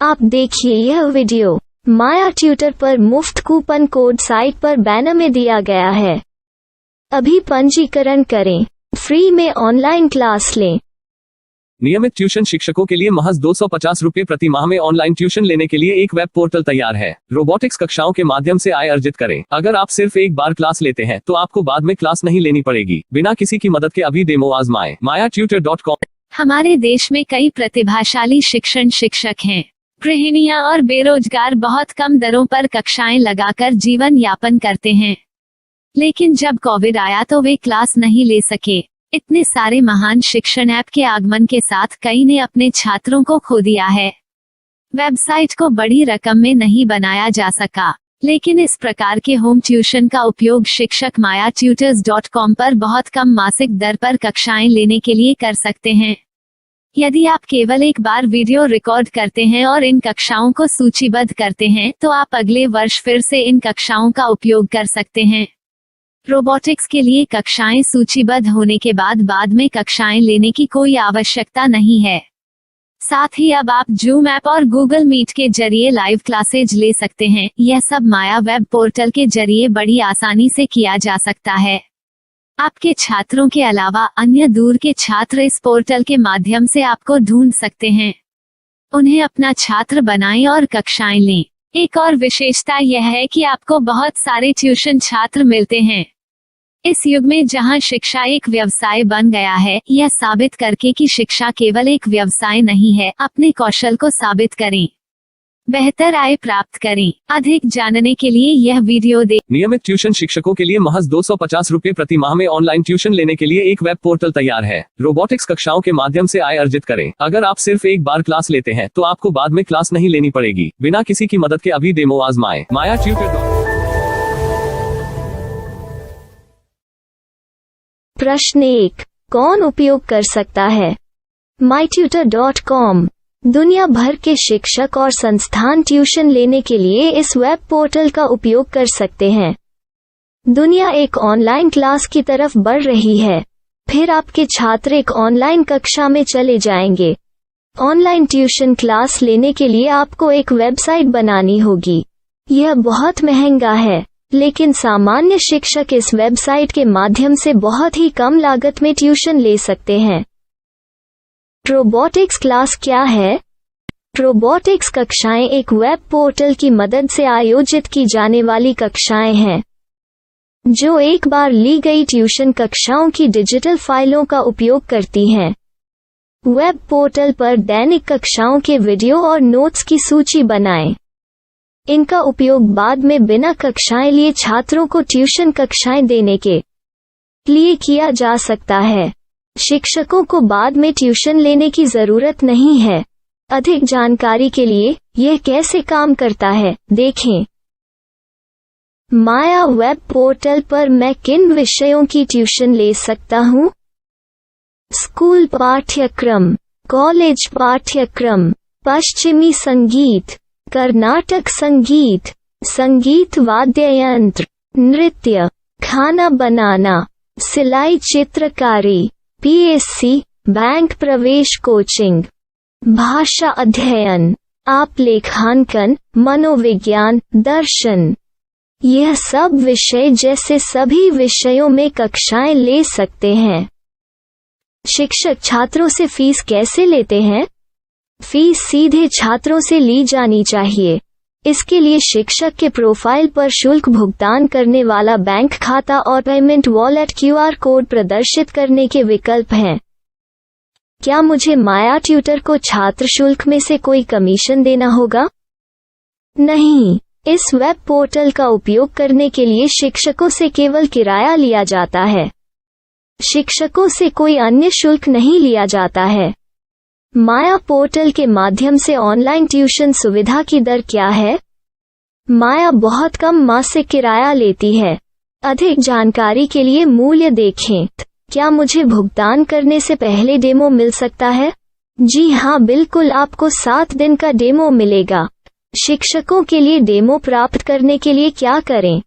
आप देखिए यह वीडियो माया ट्यूटर पर मुफ्त कूपन कोड साइट पर बैनर में दिया गया है। अभी पंजीकरण करें, फ्री में ऑनलाइन क्लास लें। नियमित ट्यूशन शिक्षकों के लिए महज 250 रुपये प्रति माह में ऑनलाइन ट्यूशन लेने के लिए एक वेब पोर्टल तैयार है। रोबोटिक्स कक्षाओं के माध्यम से आय अर्जित करें। अगर आप सिर्फ एक बार क्लास लेते हैं तो आपको बाद में क्लास नहीं लेनी पड़ेगी। बिना किसी की मदद के अभी डेमो आजमाएं। mayatutor.com। हमारे देश में कई प्रतिभाशाली शिक्षक हैं। गृहिणियां और बेरोजगार बहुत कम दरों पर कक्षाएं लगाकर जीवन यापन करते हैं, लेकिन जब कोविड आया तो वे क्लास नहीं ले सके। इतने सारे महान शिक्षण ऐप के आगमन के साथ कई ने अपने छात्रों को खो दिया है। वेबसाइट को बड़ी रकम में नहीं बनाया जा सका, लेकिन इस प्रकार के होम ट्यूशन का उपयोग शिक्षक mayatutors.com पर बहुत कम मासिक दर पर कक्षाएं लेने के लिए कर सकते हैं। यदि आप केवल एक बार वीडियो रिकॉर्ड करते हैं और इन कक्षाओं को सूचीबद्ध करते हैं तो आप अगले वर्ष फिर से इन कक्षाओं का उपयोग कर सकते हैं। रोबोटिक्स के लिए कक्षाएं सूचीबद्ध होने के बाद में कक्षाएं लेने की कोई आवश्यकता नहीं है। साथ ही अब आप जूम ऐप और गूगल मीट के जरिए लाइव क्लासेज ले सकते हैं। यह सब माया वेब पोर्टल के जरिए बड़ी आसानी से किया जा सकता है। आपके छात्रों के अलावा अन्य दूर के छात्र इस पोर्टल के माध्यम से आपको ढूंढ सकते हैं। उन्हें अपना छात्र बनाएं और कक्षाएं लें। एक और विशेषता यह है कि आपको बहुत सारे ट्यूशन छात्र मिलते हैं। इस युग में जहां शिक्षा एक व्यवसाय बन गया है, यह साबित करके कि शिक्षा केवल एक व्यवसाय नहीं है, अपने कौशल को साबित करें, बेहतर आय प्राप्त करें। अधिक जानने के लिए यह वीडियो देखें। नियमित ट्यूशन शिक्षकों के लिए महज 250 रुपये प्रति माह में ऑनलाइन ट्यूशन लेने के लिए एक वेब पोर्टल तैयार है। रोबोटिक्स कक्षाओं के माध्यम से आय अर्जित करें। अगर आप सिर्फ एक बार क्लास लेते हैं तो आपको बाद में क्लास नहीं लेनी पड़ेगी। बिना किसी की मदद के अभी डेमो आजमाएं। mayatutor। प्रश्न 1, कौन उपयोग कर सकता है? mytutor.com। दुनिया भर के शिक्षक और संस्थान ट्यूशन लेने के लिए इस वेब पोर्टल का उपयोग कर सकते हैं। दुनिया एक ऑनलाइन क्लास की तरफ बढ़ रही है, फिर आपके छात्र एक ऑनलाइन कक्षा में चले जाएंगे। ऑनलाइन ट्यूशन क्लास लेने के लिए आपको एक वेबसाइट बनानी होगी। यह बहुत महंगा है, लेकिन सामान्य शिक्षक इस वेबसाइट के माध्यम से बहुत ही कम लागत में ट्यूशन ले सकते हैं। रोबोटिक्स क्लास क्या है? रोबोटिक्स कक्षाएं एक वेब पोर्टल की मदद से आयोजित की जाने वाली कक्षाएं हैं, जो एक बार ली गई ट्यूशन कक्षाओं की डिजिटल फाइलों का उपयोग करती हैं। वेब पोर्टल पर दैनिक कक्षाओं के वीडियो और नोट्स की सूची बनाएं। इनका उपयोग बाद में बिना कक्षाएं लिए छात्रों को ट्यूशन कक्षाएं देने के लिए किया जा सकता है। शिक्षकों को बाद में ट्यूशन लेने की जरूरत नहीं है। अधिक जानकारी के लिए यह कैसे काम करता है देखें। माया वेब पोर्टल पर मैं किन विषयों की ट्यूशन ले सकता हूँ? स्कूल पाठ्यक्रम, कॉलेज पाठ्यक्रम, पश्चिमी संगीत, कर्नाटक संगीत, संगीत वाद्य यंत्र, नृत्य, खाना बनाना, सिलाई चित्रकारी, PSC, बैंक प्रवेश कोचिंग, भाषा अध्ययन, आप लेखांकन, मनोविज्ञान, दर्शन। यह सब विषय जैसे सभी विषयों में कक्षाएं ले सकते हैं। शिक्षक छात्रों से फीस कैसे लेते हैं? फीस सीधे छात्रों से ली जानी चाहिए। इसके लिए शिक्षक के प्रोफाइल पर शुल्क भुगतान करने वाला बैंक खाता और पेमेंट वॉलेट QR कोड प्रदर्शित करने के विकल्प हैं। क्या मुझे माया ट्यूटर को छात्र शुल्क में से कोई कमीशन देना होगा? नहीं, इस वेब पोर्टल का उपयोग करने के लिए शिक्षकों से केवल किराया लिया जाता है। शिक्षकों से कोई अन्य शुल्क नहीं लिया जाता है। माया पोर्टल के माध्यम से ऑनलाइन ट्यूशन सुविधा की दर क्या है? माया बहुत कम मासिक किराया लेती है। अधिक जानकारी के लिए मूल्य देखें। क्या मुझे भुगतान करने से पहले डेमो मिल सकता है? जी हाँ, बिल्कुल, आपको 7 दिन का डेमो मिलेगा। शिक्षकों के लिए डेमो प्राप्त करने के लिए क्या करें?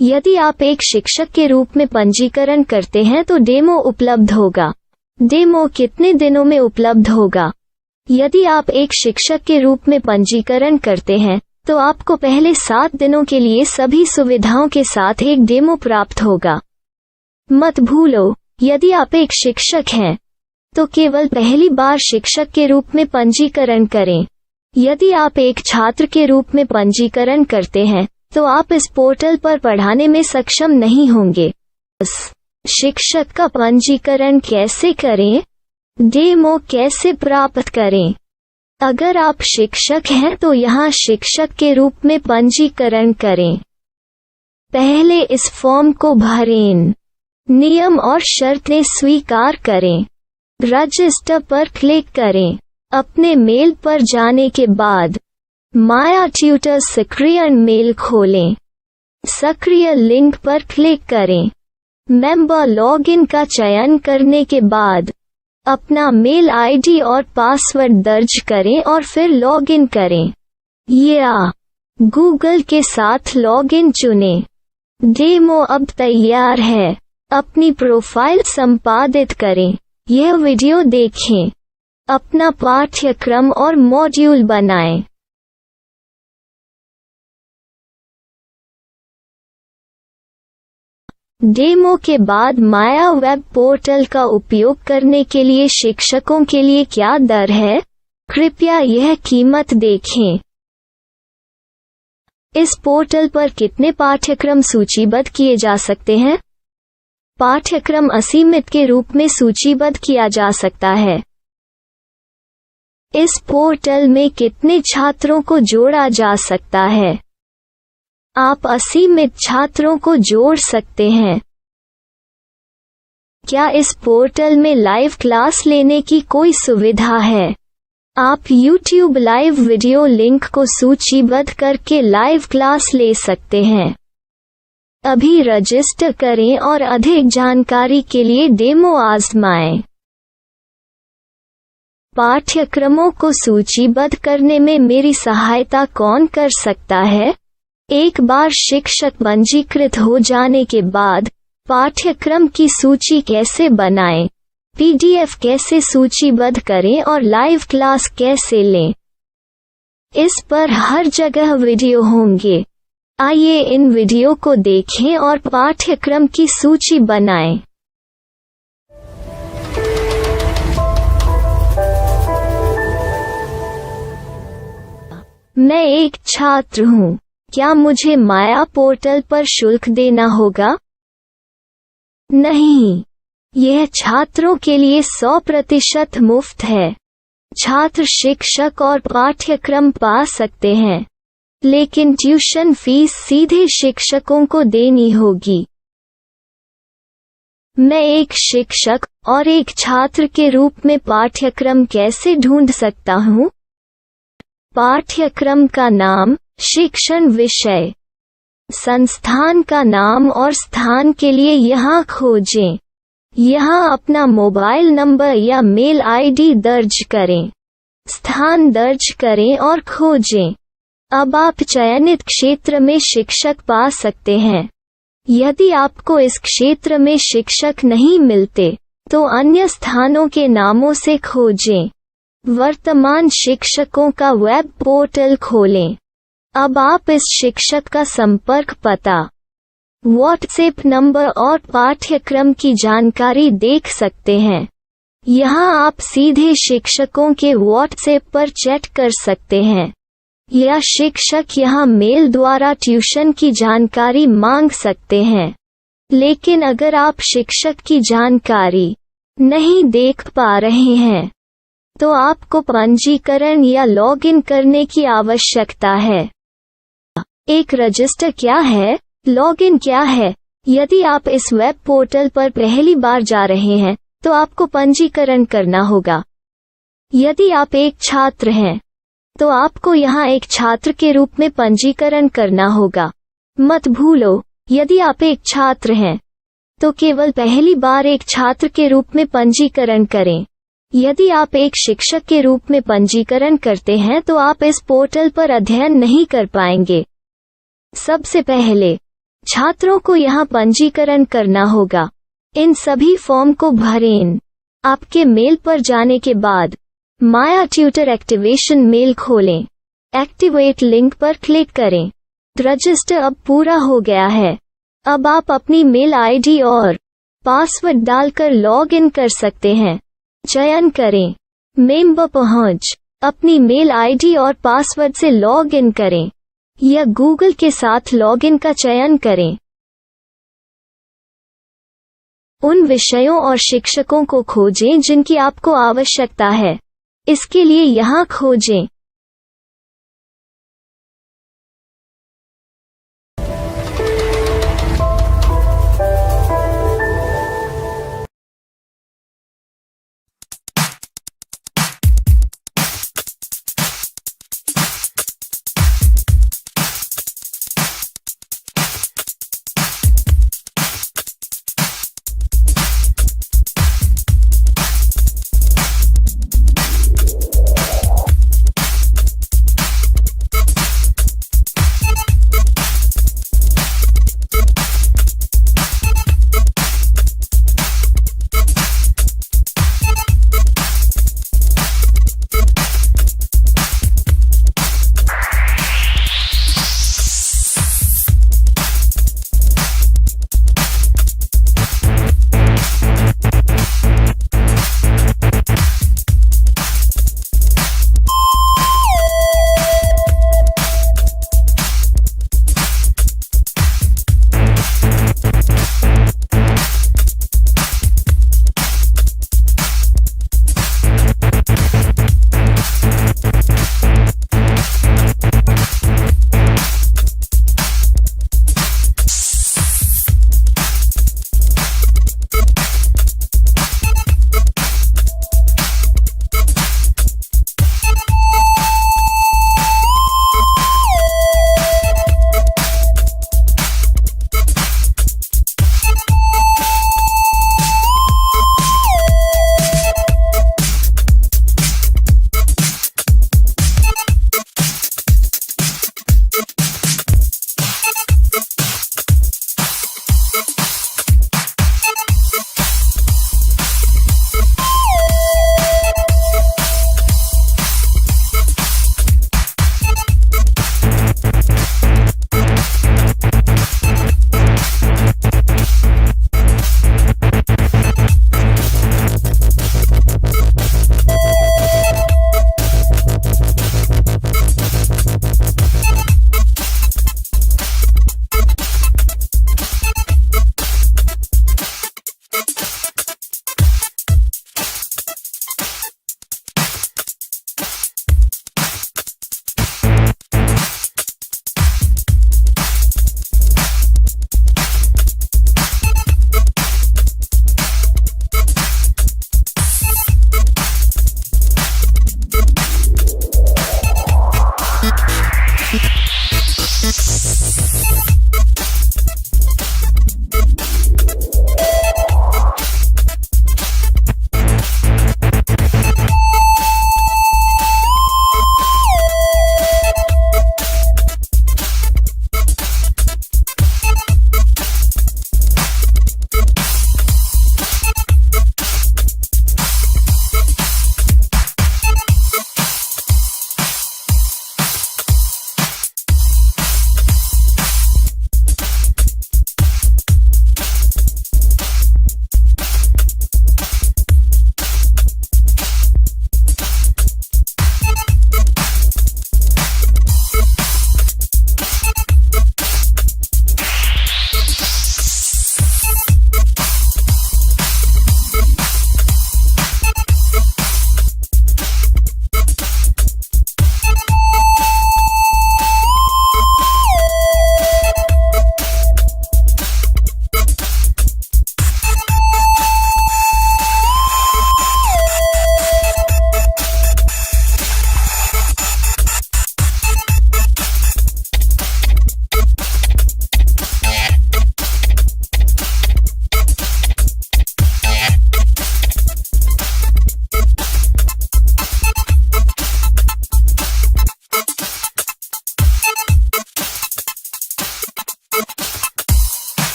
यदि आप एक शिक्षक के रूप में पंजीकरण करते हैं तो डेमो उपलब्ध होगा। डेमो कितने दिनों में उपलब्ध होगा? यदि आप एक शिक्षक के रूप में पंजीकरण करते हैं तो आपको पहले 7 दिनों के लिए सभी सुविधाओं के साथ एक डेमो प्राप्त होगा। मत भूलो, यदि आप एक शिक्षक हैं तो केवल पहली बार शिक्षक के रूप में पंजीकरण करें। यदि आप एक छात्र के रूप में पंजीकरण करते हैं तो आप इस पोर्टल पर पढ़ाने में सक्षम नहीं होंगे। शिक्षक का पंजीकरण कैसे करें? डेमो कैसे प्राप्त करें? अगर आप शिक्षक हैं तो यहाँ शिक्षक के रूप में पंजीकरण करें। पहले इस फॉर्म को भरें। नियम और शर्तें स्वीकार करें। रजिस्टर पर क्लिक करें। अपने मेल पर जाने के बाद माया ट्यूटर सक्रिय मेल खोलें। सक्रिय लिंक पर क्लिक करें। मेंबर लॉगिन का चयन करने के बाद अपना मेल आईडी और पासवर्ड दर्ज करें और फिर लॉगिन करें या गूगल के साथ लॉगिन चुनें। डेमो अब तैयार है। अपनी प्रोफाइल संपादित करें। यह वीडियो देखें। अपना पाठ्यक्रम और मॉड्यूल बनाएं। डेमो के बाद माया वेब पोर्टल का उपयोग करने के लिए शिक्षकों के लिए क्या दर है? कृपया यह कीमत देखें। इस पोर्टल पर कितने पाठ्यक्रम सूचीबद्ध किए जा सकते हैं? पाठ्यक्रम असीमित के रूप में सूचीबद्ध किया जा सकता है। इस पोर्टल में कितने छात्रों को जोड़ा जा सकता है? आप असीमित छात्रों को जोड़ सकते हैं। क्या इस पोर्टल में लाइव क्लास लेने की कोई सुविधा है? आप YouTube लाइव वीडियो लिंक को सूचीबद्ध करके लाइव क्लास ले सकते हैं। अभी रजिस्टर करें और अधिक जानकारी के लिए डेमो आजमाएं। पाठ्यक्रमों को सूचीबद्ध करने में मेरी सहायता कौन कर सकता है? एक बार शिक्षक पंजीकृत हो जाने के बाद पाठ्यक्रम की सूची कैसे बनाएं, PDF कैसे सूचीबद्ध करें और लाइव क्लास कैसे लें, इस पर हर जगह वीडियो होंगे। आइए इन वीडियो को देखें और पाठ्यक्रम की सूची बनाएं। मैं एक छात्र हूँ। क्या मुझे माया पोर्टल पर शुल्क देना होगा? नहीं, यह छात्रों के लिए 100% मुफ्त है। छात्र शिक्षक और पाठ्यक्रम पा सकते हैं, लेकिन ट्यूशन फीस सीधे शिक्षकों को देनी होगी। मैं एक शिक्षक और एक छात्र के रूप में पाठ्यक्रम कैसे ढूंढ सकता हूँ? पाठ्यक्रम का नाम, शिक्षण विषय, संस्थान का नाम और स्थान के लिए यहाँ खोजें। यहाँ अपना मोबाइल नंबर या मेल आईडी दर्ज करें। स्थान दर्ज करें और खोजें। अब आप चयनित क्षेत्र में शिक्षक पा सकते हैं। यदि आपको इस क्षेत्र में शिक्षक नहीं मिलते तो अन्य स्थानों के नामों से खोजें। वर्तमान शिक्षकों का वेब पोर्टल खोलें। अब आप इस शिक्षक का संपर्क पता, व्हाट्सएप नंबर और पाठ्यक्रम की जानकारी देख सकते हैं। यहाँ आप सीधे शिक्षकों के व्हाट्सएप पर चैट कर सकते हैं या शिक्षक यहाँ मेल द्वारा ट्यूशन की जानकारी मांग सकते हैं। लेकिन अगर आप शिक्षक की जानकारी नहीं देख पा रहे हैं तो आपको पंजीकरण या लॉगिन करने की आवश्यकता है। एक रजिस्टर क्या है? लॉगिन क्या है? यदि आप इस वेब पोर्टल पर पहली बार जा रहे हैं तो आपको पंजीकरण करना होगा। यदि आप एक छात्र हैं तो आपको यहाँ एक छात्र के रूप में पंजीकरण करना होगा। मत भूलो, यदि आप एक छात्र हैं तो केवल पहली बार एक छात्र के रूप में पंजीकरण करें। यदि आप एक शिक्षक के रूप में पंजीकरण करते हैं तो आप इस पोर्टल पर अध्ययन नहीं कर पाएंगे। सबसे पहले छात्रों को यहाँ पंजीकरण करना होगा। इन सभी फॉर्म को भरें। आपके मेल पर जाने के बाद माया ट्यूटर एक्टिवेशन मेल खोलें। एक्टिवेट लिंक पर क्लिक करें। रजिस्टर अब पूरा हो गया है। अब आप अपनी मेल आईडी और पासवर्ड डालकर लॉग इन कर सकते हैं। चयन करें मेंबर पहुंच। अपनी मेल आईडी और पासवर्ड से लॉग इन करें या गूगल के साथ लॉगिन का चयन करें। उन विषयों और शिक्षकों को खोजें जिनकी आपको आवश्यकता है। इसके लिए यहाँ खोजें